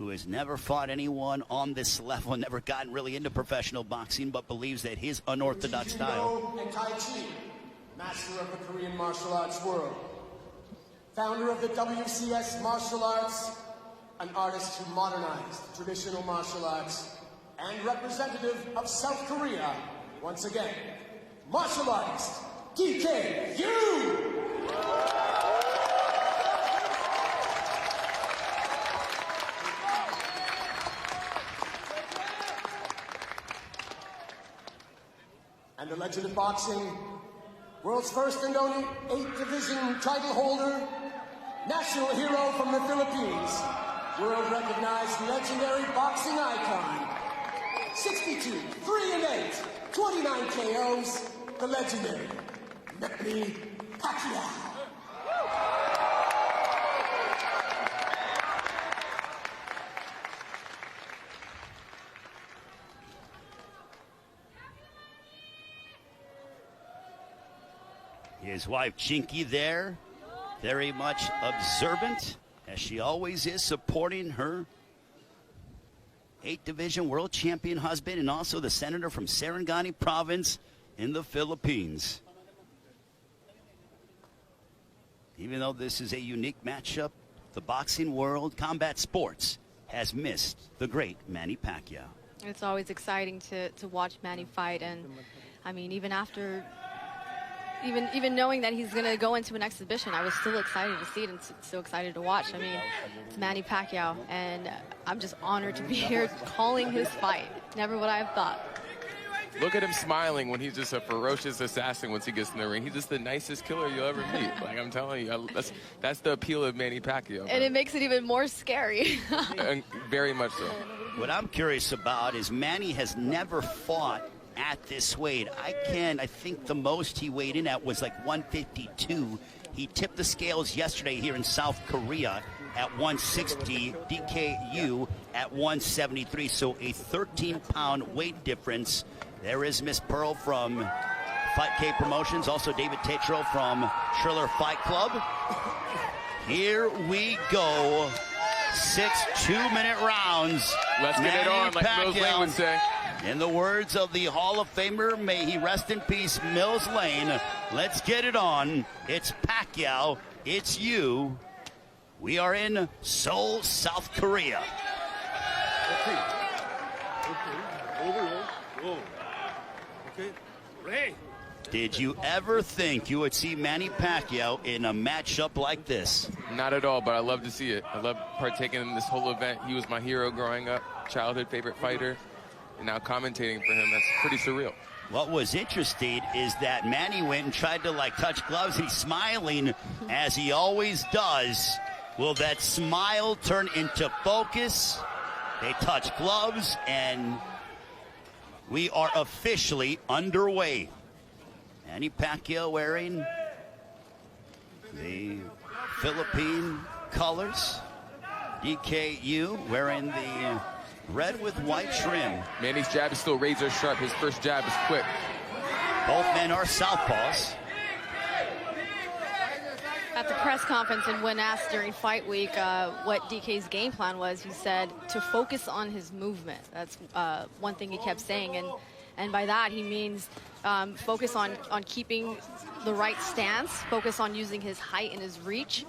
who has never fought anyone on this level, never gotten really into professional boxing, but believes that his unorthodox style. And Tai Chi, master of the Korean martial arts world. Founder of the WCS martial arts, an artist who modernized traditional martial arts, and representative of South Korea, once again, martial artist, DKU! And the legend of boxing, world's first and only 8th division title holder, national hero from the Philippines, world-recognized legendary boxing icon, 62, 3-8, 29 KOs, the legendary Manny Pacquiao. His wife, Chinky, there, very much observant, as she always is, supporting her 8th Division World Champion husband and also the senator from Sarangani Province in the Philippines. Even though this is a unique matchup, the boxing world, combat sports, has missed the great Manny Pacquiao. It's always exciting to watch Manny fight, and I mean, even after even knowing that he's going to go into an exhibition, I was still excited to see it and so excited to watch. I mean, it's Manny Pacquiao, and I'm just honored to be here calling his fight. Never would I have thought. Look at him smiling when he's just a ferocious assassin once he gets in the ring. He's just the nicest killer you'll ever meet. Like, I'm telling you, that's the appeal of Manny Pacquiao. And it makes it even more scary. And very much so. What I'm curious about is Manny has never fought at this weight. I think the most he weighed in at was like 152. He tipped the scales yesterday here in South Korea at 160, DKU at 173, so a 13-pound weight difference. There is Miss Pearl from Fight K Promotions, also David Tetro from Schiller Fight Club. Here we go. 6 2-minute rounds. Let's get it on, like Mills Lane would say. In the words of the Hall of Famer, may he rest in peace, Mills Lane. Let's get it on. It's Pacquiao. It's you. We are in Seoul, South Korea. Did you ever think you would see Manny Pacquiao in a matchup like this? Not at all, but I love to see it. I love partaking in this whole event. He was my hero growing up, childhood favorite fighter. And now commentating for him, that's pretty surreal. What was interesting is that Manny went and tried to touch gloves. He's smiling as he always does. Will that smile turn into focus? They touch gloves and we are officially underway. Manny Pacquiao wearing the Philippine colors. DKU wearing the red with white trim. Manny's jab is still razor sharp. His first jab is quick. Both men are southpaws. At the press conference and when asked during fight week what DK's game plan was, he said to focus on his movement. That's one thing he kept saying, and by that he means focus on keeping the right stance, focus on using his height and his reach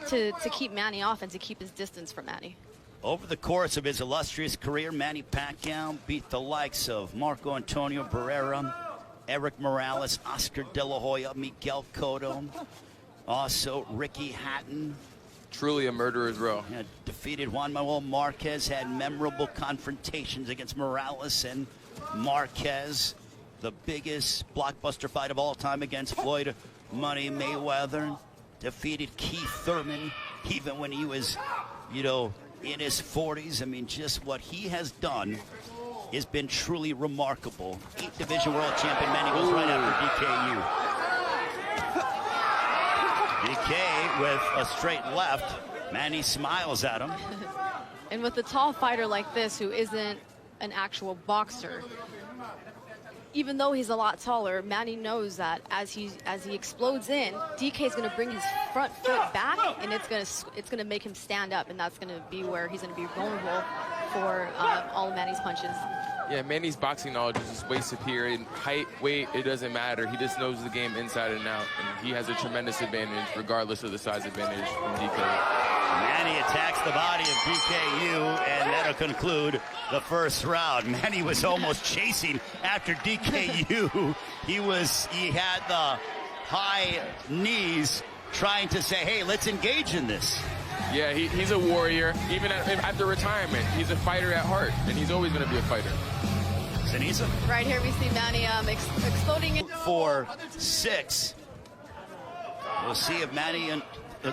to keep Manny off and to keep his distance from Manny. Over the course of his illustrious career, Manny Pacquiao beat the likes of Marco Antonio Barrera, Eric Morales, Oscar De La Hoya, Miguel Cotto, also Ricky Hatton. Truly a murderer's row. Yeah, defeated Juan Manuel Marquez, had memorable confrontations against Morales and Marquez. The biggest blockbuster fight of all time against Floyd Money Mayweather. Defeated Keith Thurman, even when he was, in his 40s. I mean, just what he has done has been truly remarkable. 8th Division World Champion Manny goes right after DKU. DK with a straight left. Manny smiles at him. And with a tall fighter like this who isn't an actual boxer, even though he's a lot taller, Manny knows that as he explodes in, DK is going to bring his front foot back, and it's gonna make him stand up, and that's going to be where he's going to be vulnerable for all of Manny's punches. Yeah, Manny's boxing knowledge is just way superior. In height, weight, it doesn't matter. He just knows the game inside and out, and he has a tremendous advantage regardless of the size advantage from DK. Manny attacks the body of DKU, and that'll conclude the first round. Manny was almost chasing after DKU. He had the high knees trying to say, hey, let's engage in this. Yeah, he's a warrior. Even after retirement, he's a fighter at heart, and he's always going to be a fighter. Sinisa? Right here we see Manny exploding in. 4-6. We'll see if Manny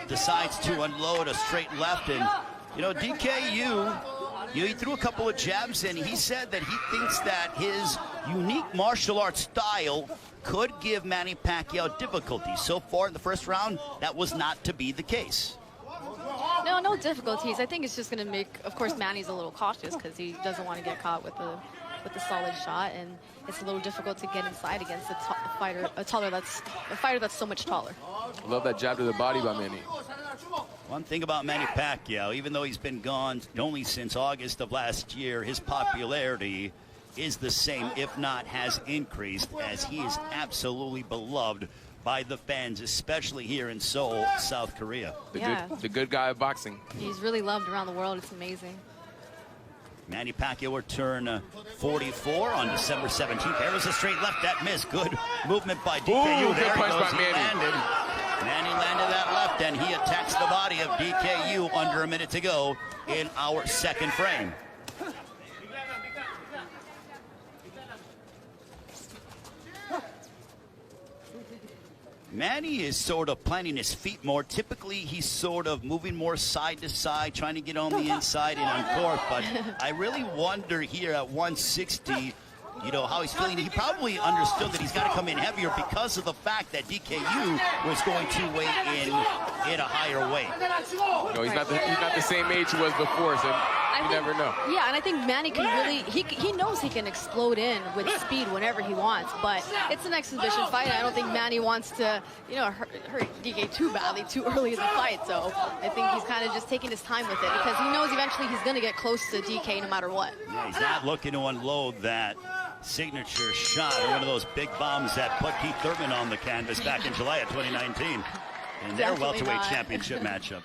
decides to unload a straight left. And, you know, DKU, he threw a couple of jabs, and he said that he thinks that his unique martial arts style could give Manny Pacquiao difficulty. So far in the first round, that was not to be the case. No difficulties. I think it's just going to make, of course, Manny's a little cautious because he doesn't want to get caught with the solid shot, and it's a little difficult to get inside against a fighter that's so much taller. I love that jab to the body by Manny. One thing about Manny Pacquiao, even though he's been gone only since August of last year, his popularity is the same, if not has increased, as he is absolutely beloved by the fans, especially here in Seoul, South Korea. The good guy of boxing. He's really loved around the world. It's amazing. Manny Pacquiao will turn 44 on December 17th. There was a straight left that missed. Good movement by DKU. Ooh, there punch goes. by Manny. Manny landed that left, and he attacks the body of DKU under a minute to go in our second frame. Manny is sort of planting his feet more. Typically, he's sort of moving more side to side, trying to get on the inside and on court. But I really wonder here at 160, you know, how he's feeling. He probably understood that he's got to come in heavier because of the fact that DKU was going to weigh in at a higher weight. No, he's not the same age he was before, so you never know. Yeah, and I think Manny can really, he knows he can explode in with speed whenever he wants, but it's an exhibition fight. I don't think Manny wants to, you know, hurt DK too badly too early in the fight. So I think he's kind of just taking his time with it because he knows eventually he's going to get close to DK no matter what. Yeah, he's not looking to unload that signature shot, or one of those big bombs that put Keith Thurman on the canvas back in July of 2019 in their welterweight championship matchup.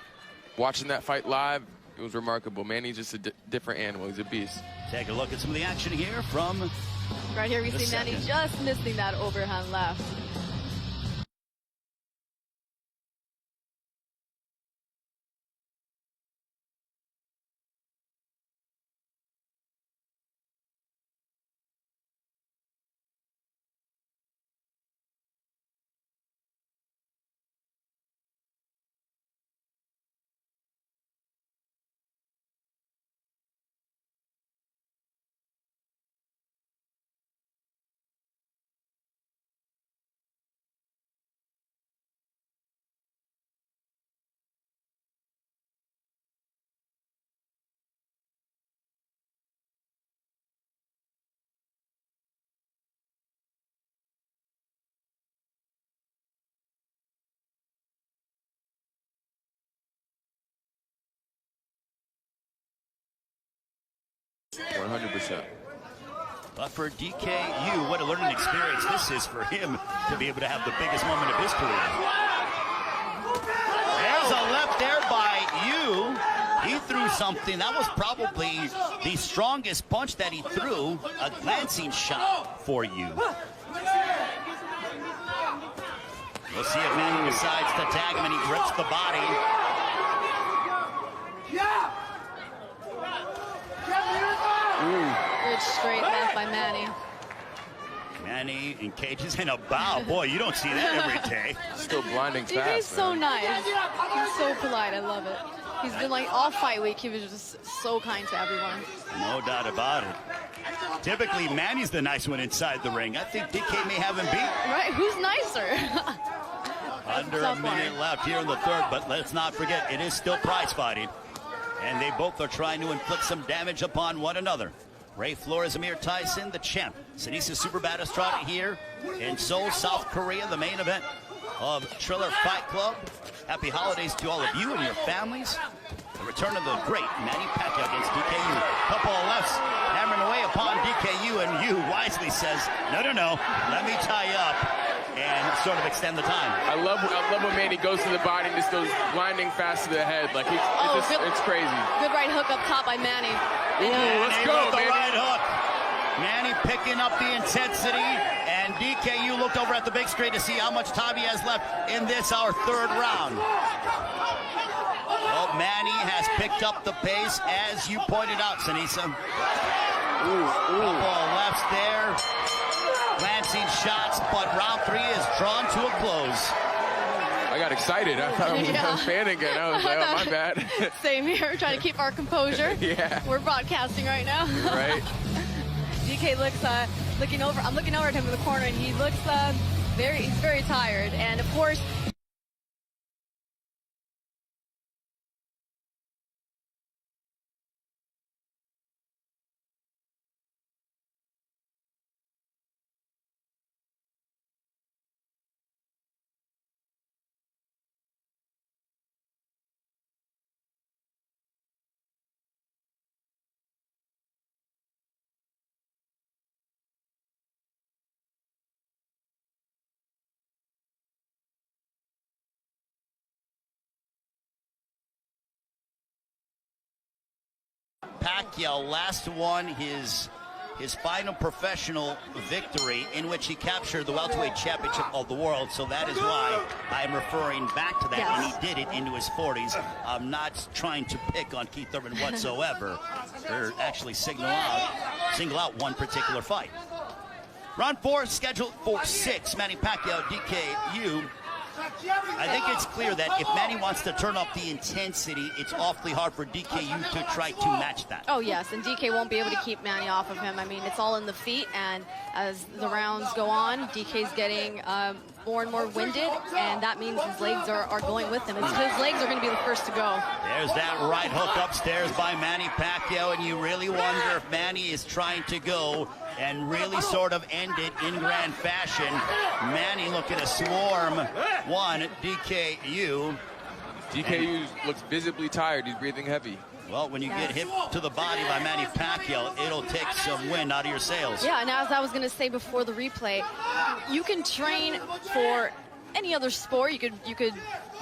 Watching that fight live, it was remarkable. Manny's just a different animal. He's a beast. Take a look at some of the action here from right here we see second. Manny just missing that overhand left. But for DKU, what a learning experience this is for him to be able to have the biggest moment of his career. There's a left there by Yu. He threw something. That was probably the strongest punch that he threw. A glancing shot for Yu. We'll see if Manny decides to tag him, and he grips the body. Good straight left by Manny. Manny engages in a bow. Boy, you don't see that every day. Still blinding fast. DK's so nice. He's so polite. I love it. He's been like all fight week. He was just so kind to everyone. No doubt about it. Typically, Manny's the nice one inside the ring. I think DK may have him beat. Right? Who's nicer? Under a minute left here in the third, but let's not forget, it is still prize fighting. And they both are trying to inflict some damage upon one another. Ray Flores, Amir Tyson, the champ. Sinisa Super Badastrada here in Seoul, South Korea, the main event of Triller Fight Club. Happy holidays to all of you and your families. The return of the great Manny Pacquiao against DKU. Couple of lefts hammering away upon DKU, and you wisely says, no, let me tie you up and sort of extend the time. I love when Manny goes to the body and just goes blinding fast to the head. Like it's crazy. Good right hook up top by Manny. Ooh, let's go, the Manny. right hook. Manny picking up the intensity, and DKU looked over at the big screen to see how much time he has left in this, our third round. Well, Manny has picked up the pace, as you pointed out, Sinisa. Couple of lefts there, glancing shots, but round 3 is drawn to a close. I got excited. I thought I was a fan again. I was like, oh, my bad. Same here, trying to keep our composure. Yeah. We're broadcasting right now. Right. DK looks looking over. I'm looking over at him in the corner, and he looks he's very tired. And of course, Pacquiao last won his final professional victory, in which he captured the welterweight championship of the world. So that is why I'm referring back to that, and he did it into his 40s. I'm not trying to pick on Keith Thurman whatsoever. They're actually single out one particular fight. Round 4 scheduled for 6. Manny Pacquiao, DKU. I think it's clear that if Manny wants to turn up the intensity, it's awfully hard for DKU to try to match that. oh yes, and DK won't be able to keep Manny off of him. I mean, it's all in the feet, and as the rounds go on, DK's getting more and more winded, and that means his legs are going with him. His legs are going to be the first to go. There's that right hook upstairs by Manny Pacquiao, and you really wonder if Manny is trying to go and really sort of end it in grand fashion. Manny looking to swarm one, DKU. DKU looks visibly tired. He's breathing heavy. Well, when you get hit to the body by Manny Pacquiao, it'll take some wind out of your sails. Yeah, and as I was going to say before the replay, you can train for any other sport. You could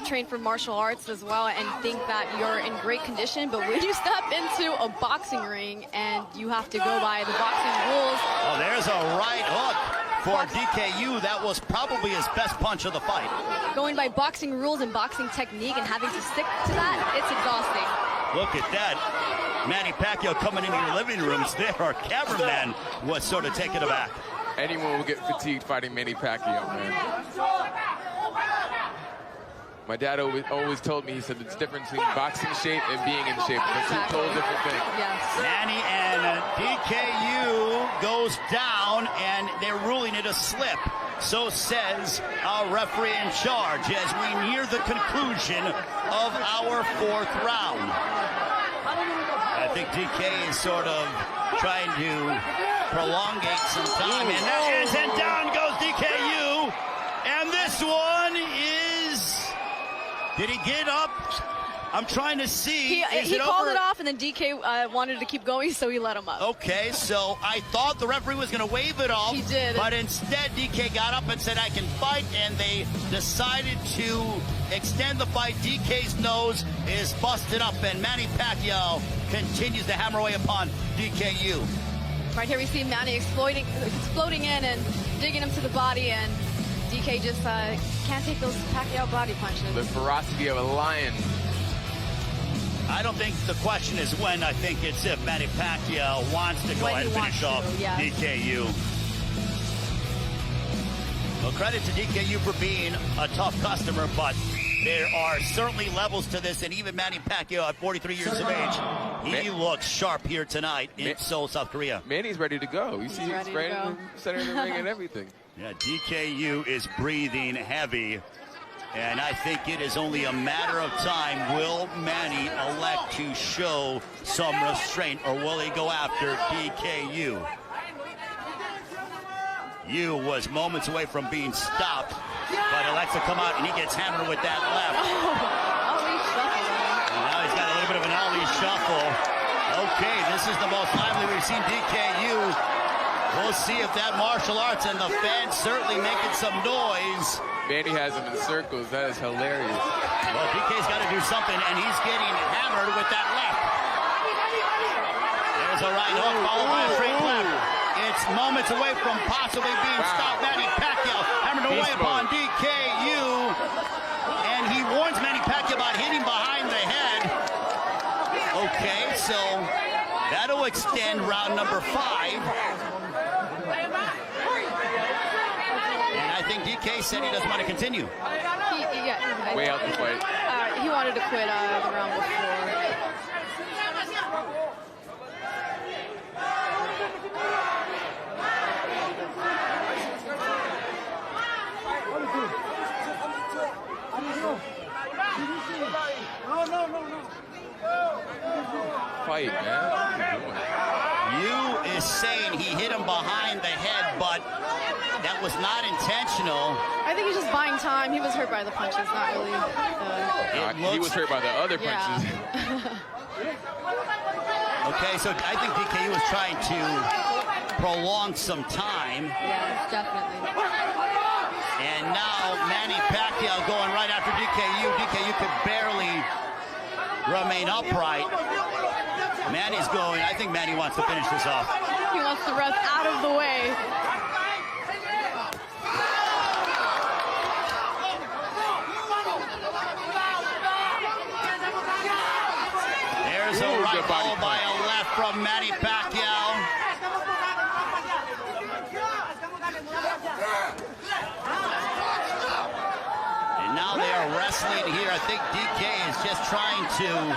train for martial arts as well and think that you're in great condition, but when you step into a boxing ring and you have to go by the boxing rules. Oh, there's a right hook for DKU. That was probably his best punch of the fight. Going by boxing rules and boxing technique and having to stick to that, it's exhausting. Look at that. Manny Pacquiao coming into your living rooms there. Our cameraman was sort of taken aback. Anyone will get fatigued fighting Manny Pacquiao, man. My dad always told me, he said it's different between boxing shape and being in shape. They're two totally different things. Yes. Manny and DKU goes down, and they're ruling it a slip. So says our referee in charge as we near the conclusion of our 4th round. I think DK is sort of trying to prolongate some time. And that is, and down goes DKU. And this one is... Did he get up? I'm trying to see. He called it off, and then DK wanted to keep going, so he let him up. Okay, so I thought the referee was going to wave it off. He did. But instead, DK got up and said, I can fight, and they decided to extend the fight. DK's nose is busted up, and Manny Pacquiao continues to hammer away upon DKU. Right here we see Manny exploding in and digging him to the body, and DK just can't take those Pacquiao body punches. The ferocity of a lion. I don't think the question is when. I think it's if Manny Pacquiao wants to go ahead and finish off DKU. Well, credit to DKU for being a tough customer, but there are certainly levels to this, and even Manny Pacquiao at 43 years of age, he looks sharp here tonight in Seoul, South Korea. Manny's ready to go. You see, he's right in the center of the ring and everything. Yeah, DKU is breathing heavy. And I think it is only a matter of time. Will Manny elect to show some restraint, or will he go after DKU? Yu was moments away from being stopped, but elects to come out, and he gets hammered with that left. Ali shuffle. And now he's got a little bit of an Ali shuffle. Okay, this is the most lively we've seen DKU. We'll see if that martial arts, and the fans certainly making some noise. Manny has him in circles. That is hilarious. Well, DK's got to do something, and he's getting hammered with that left. There's a right hook followed by a straight left. It's moments away from possibly being stopped. Manny Pacquiao hammered away upon DKU, and he warns Manny Pacquiao about hitting behind the head. Okay, so that'll extend round number 5. And I think DK said he doesn't want to continue. Way out the fight. He wanted to quit the round before. Fight, man. Yu is saying he hit him behind the head, but that was not intentional. I think he's just buying time. He was hurt by the punches, not really. He was hurt by the other punches. Okay, so I think DKU was trying to prolong some time. Yeah, definitely. And now Manny Pacquiao going right after DKU. DKU could barely remain upright. Manny's going. I think Manny wants to finish this off. He wants the ref out of the way. There's a right followed by a left from Manny Pacquiao. And now they are wrestling here. I think DK is just trying to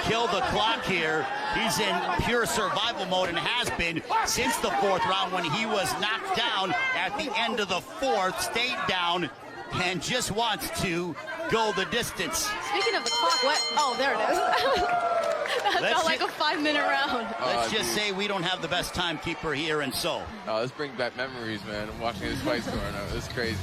kill the clock here. He's in pure survival mode and has been since the 4th round when he was knocked down at the end of the 4th, stayed down, and just wants to go the distance. Speaking of the clock, what? Oh, there it is. That felt like a 5-minute round. Let's just say we don't have the best timekeeper here in Seoul. Oh, let's bring back memories, man. I'm watching this fight going on. It's crazy.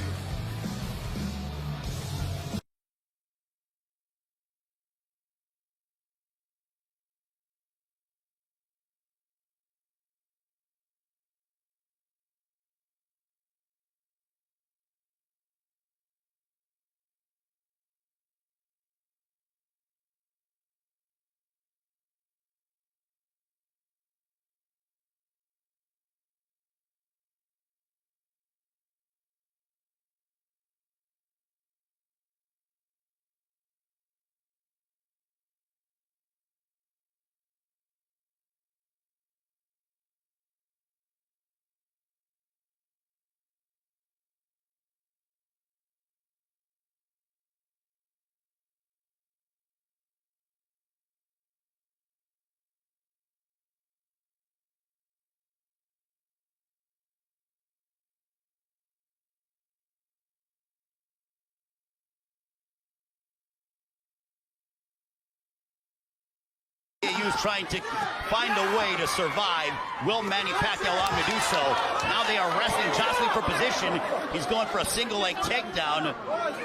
He's trying to find a way to survive. Will Manny Pacquiao allow him to do so? Now they are wrestling, jostling for position. He's going for a single leg takedown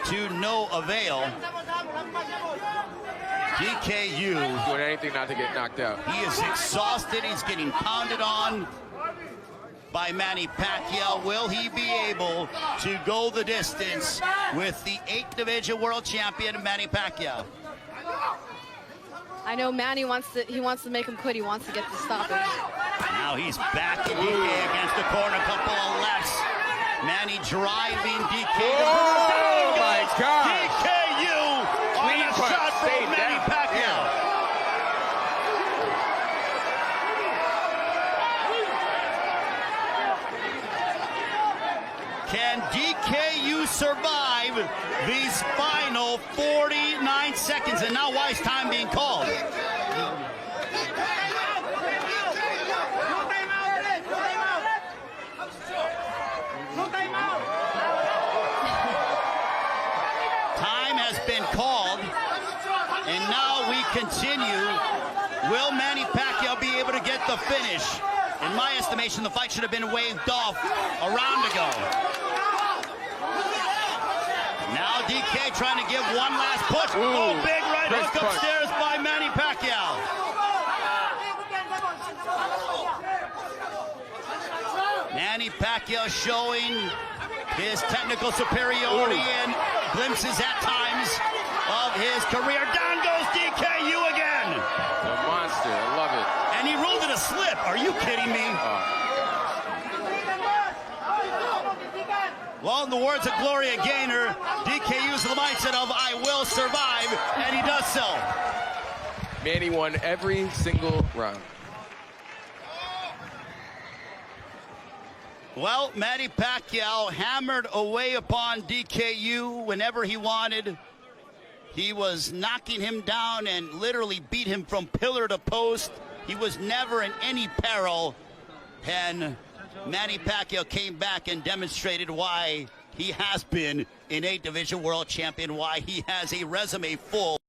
to no avail. DKU Doing anything not to get knocked out. He is exhausted. He's getting pounded on by Manny Pacquiao. Will he be able to go the distance with the 8th division world champion, Manny Pacquiao? I know Manny wants to make him quit. He wants to get the stoppage. Now he's back to DK against the corner, couple of lefts. Manny driving DK. Oh my God! DKU on a shot from Manny Pacquiao. Can DKU survive these final 49 seconds? And now why is time being called? Time Manny Pacquiao be able to get the finish? In my estimation, the fight should have been waved off a round ago. Now DK trying to give one last push. Oh, big right hook upstairs by Manny Pacquiao. Manny Pacquiao showing his technical superiority and glimpses at times of his career. Down goes DKU again. The monster, I love it. And he ruled it a slip. Are you kidding me? Well, in the words of Gloria Gaynor, DKU's the mindset of I will survive, and he does so. Manny won every single round. Well, Manny Pacquiao hammered away upon DKU whenever he wanted. He was knocking him down and literally beat him from pillar to post. He was never in any peril. And Manny Pacquiao came back and demonstrated why he has been an 8-division world champion, why he has a resume full.